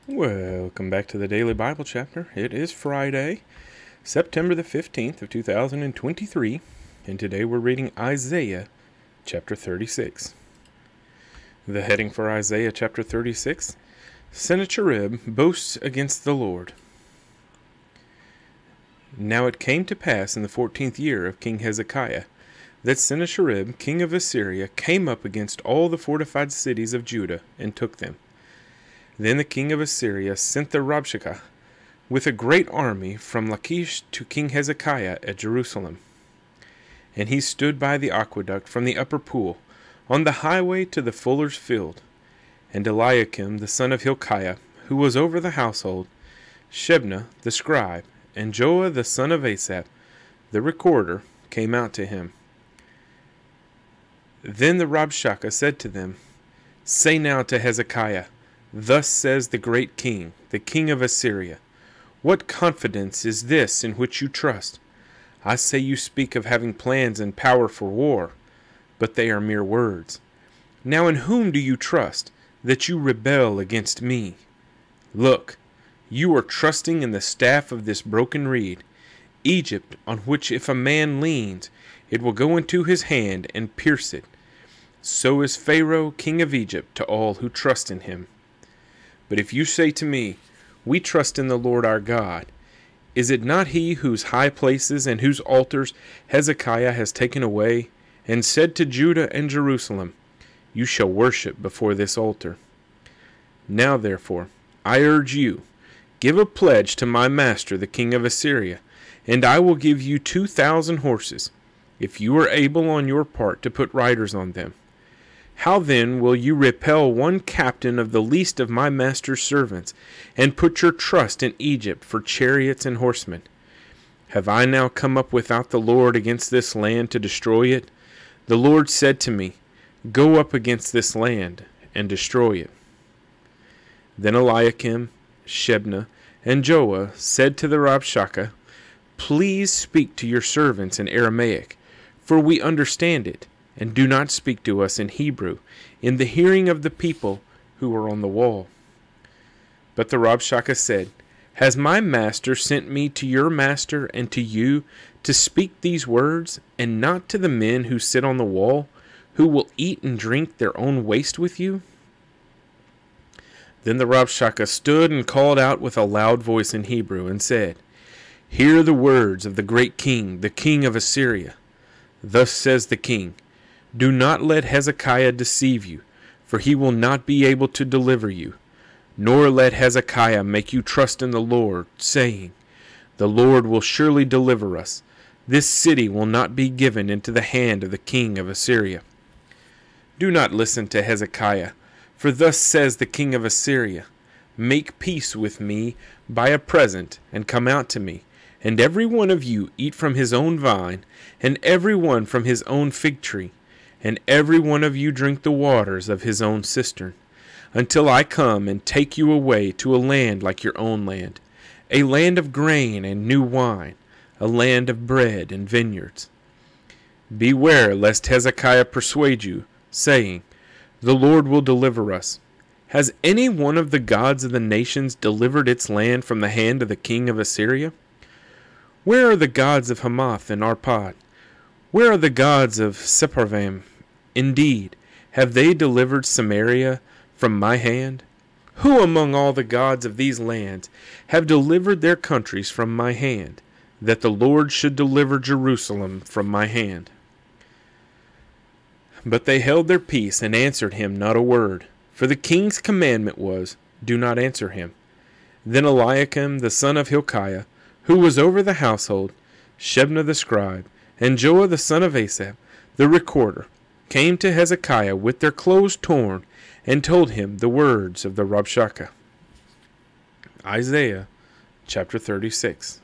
Welcome back to the Daily Bible Chapter. It is Friday, September the 15th of 2023, and today we're reading Isaiah chapter 36. The heading for Isaiah chapter 36, Sennacherib boasts against the Lord. Now it came to pass in the 14th year of King Hezekiah, that Sennacherib, king of Assyria, came up against all the fortified cities of Judah, and took them. Then the king of Assyria sent the Rabshakeh with a great army from Lachish to King Hezekiah at Jerusalem. And he stood by the aqueduct from the upper pool, on the highway to the fuller's field. And Eliakim the son of Hilkiah, who was over the household, Shebna the scribe, and Joah the son of Asaph, the recorder, came out to him. Then the Rabshakeh said to them, Say now to Hezekiah, Thus says the great king, the king of Assyria, What confidence is this in which you trust? I say you speak of having plans and power for war, but they are mere words. Now in whom do you trust, that you rebel against me? Look, you are trusting in the staff of this broken reed, Egypt, on which if a man leans, it will go into his hand and pierce it. So is Pharaoh, king of Egypt, to all who trust in him. But if you say to me, We trust in the Lord our God, is it not he whose high places and whose altars Hezekiah has taken away, and said to Judah and Jerusalem, You shall worship before this altar? Now therefore, I urge you, give a pledge to my master the king of Assyria, and I will give you 2,000 horses, if you are able on your part to put riders on them. How then will you repel one captain of the least of my master's servants, and put your trust in Egypt for chariots and horsemen? Have I now come up without the Lord against this land to destroy it? The Lord said to me, Go up against this land, and destroy it. Then Eliakim, Shebna, and Joah said to the Rabshakeh, Please speak to your servants in Aramaic, for we understand it, and do not speak to us in Hebrew, in the hearing of the people who are on the wall. But the Rabshakeh said, Has my master sent me to your master and to you to speak these words, and not to the men who sit on the wall, who will eat and drink their own waste with you? Then the Rabshakeh stood and called out with a loud voice in Hebrew, and said, Hear the words of the great king, the king of Assyria. Thus says the king, Do not let Hezekiah deceive you, for he will not be able to deliver you. Nor let Hezekiah make you trust in the Lord, saying, The Lord will surely deliver us. This city will not be given into the hand of the king of Assyria. Do not listen to Hezekiah, for thus says the king of Assyria, Make peace with me by a present, and come out to me, and every one of you eat from his own vine, and every one from his own fig tree, and every one of you drink the waters of his own cistern, until I come and take you away to a land like your own land, a land of grain and new wine, a land of bread and vineyards. Beware lest Hezekiah persuade you, saying, The Lord will deliver us. Has any one of the gods of the nations delivered its land from the hand of the king of Assyria? Where are the gods of Hamath and Arpad? Where are the gods of Sepharvaim? Indeed, have they delivered Samaria from my hand? Who among all the gods of these lands have delivered their countries from my hand, that the Lord should deliver Jerusalem from my hand? But they held their peace and answered him not a word, for the king's commandment was, Do not answer him. Then Eliakim the son of Hilkiah, who was over the household, Shebna the scribe, and Joah the son of Asaph, the recorder, came to Hezekiah with their clothes torn, and told him the words of the Rabshakeh. Isaiah chapter 36.